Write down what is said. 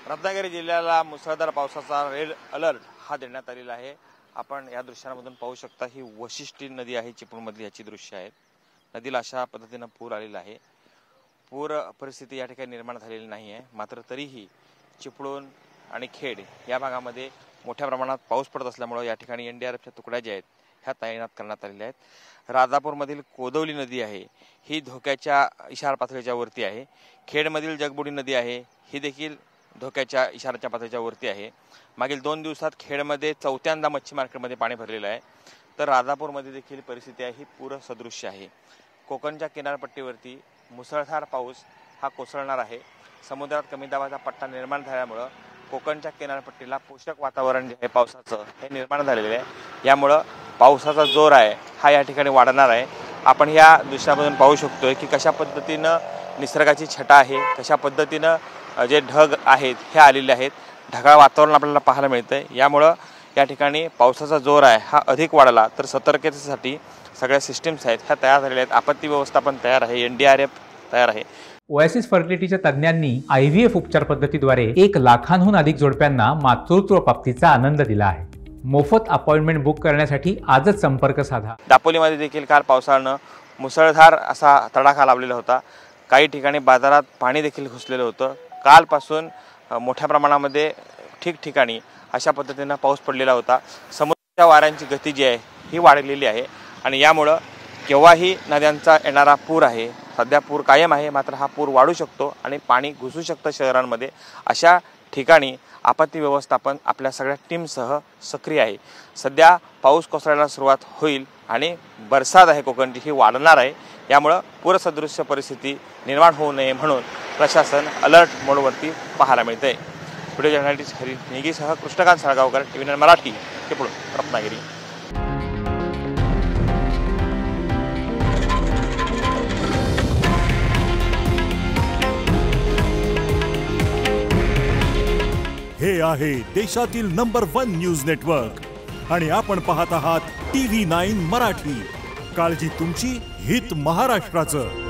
रत्नागिरी जिल्ह्याला मुसळधार पावसाचा रेड अलर्ट हा देण्यात आलेला आहे। आपण या दृश्यांमधून पाहू शकता ही वशिष्ठी नदी आहे चिपळूणमधली याची दृश्य आहेत। नदीला अशा पद्धतीने पूर आलेला आहे। पूर परिस्थिती या ठिकाणी निर्माण झालेली नाही आहे, मात्र तरीही चिपळूण आणि खेड या भागामध्ये मोठ्या प्रमाणात पाऊस पडत असल्यामुळे या ठिकाणी एनडीआरएफच्या तुकड्या ज्या आहेत ह्या तैनात करण्यात आलेल्या आहेत। राजापूरमधील कोदवली नदी आहे ही धोक्याच्या इशारा पातळीच्या वरती आहे। खेडमधील जगबुडी नदी आहे ही देखील धोक्याच्या इशाऱ्याच्या पातळीच्या वरती आहे। मागील 2 दिवसात खेडमध्ये चौथ्यांदा मच्छी मार्केटमध्ये पाणी भरलेलं आहे, तर राजापूरमध्ये देखील परिस्थिती आहे ही पूर सदृश्य आहे। कोकणच्या किनारपट्टीवरती मुसळधार पाऊस हा कोसळणार आहे। समुद्रात कमी दाबाचा पट्टा निर्माण झाल्यामुळे कोकणच्या किनारपट्टीला पोषक वातावरण जे आहे पावसाचं हे निर्माण झालेलं आहे। यामुळे पावसाचा जोर आहे हा या ठिकाणी वाढणार आहे। आपण या दृश्यामधून पाहू शकतोय की कशा पद्धतीनं निसर्गाची छटा आहे, कशा पद्धतीनं जे ढग आहेत हे आलेले आहेत। ढगाळ वातावरण आपल्याला पाहायला मिळतंय। यामुळे या ठिकाणी पावसाचा जोर आहे हा अधिक वाढला तर सतर्कतेसाठी सगळ्या सिस्टीम्स आहेत ह्या तयार झालेल्या आहेत। आपत्ती व्यवस्थापन तयार आहे, एनडीआरएफ तयार आहे। ओएसिस फर्टिलिटीच्या तज्ञांनी IVF उपचार पद्धतीद्वारे 1 लाखांहून अधिक जोडप्यांना मातृत्व प्राप्तीचा आनंद दिला आहे। मोफत अपॉइंटमेंट बुक करण्यासाठी आजच संपर्क साधा। दापोलीमध्ये देखील काल पावसानं मुसळधार असा तडाखा लावलेला होता। काही ठिकाणी बाजारात पाणी देखील घुसलेलं होतं। कालपासून मोठ्या प्रमाणामध्ये ठिकठिकाणी अशा पद्धतीनं पाऊस पडलेला होता। समुद्राच्या वाऱ्यांची गती जी आहे ही वाढलेली आहे आणि यामुळं केव्हाही नद्यांचा येणारा पूर आहे, सध्या पूर कायम आहे, मात्र हा पूर वाढू शकतो आणि पाणी घुसू शकतं शहरांमध्ये। अशा ठिकाणी आपत्ती व्यवस्थापन आपल्या सगळ्या टीमसह सक्रिय आहे। सध्या पाऊस कोसळायला सुरुवात होईल आणि बरसात आहे कोकणची ही वाढणार आहे। यामुळे पूरसदृश्य परिस्थिती निर्माण होऊ नये म्हणून प्रशासन अलर्ट मोडवरती पाहायला मिळते। व्हिडिओ जर्नलिस्ट हरी निगीसह कृष्णकांत साळगावकर, TV9 मराठी, चिपळूण, रत्नागिरी। हे आहे देशातील नंबर 1 न्यूज नेटवर्क आणि आपण पाहत आहात TV9 मराठी। काळजी तुमची, हित महाराष्ट्राचं।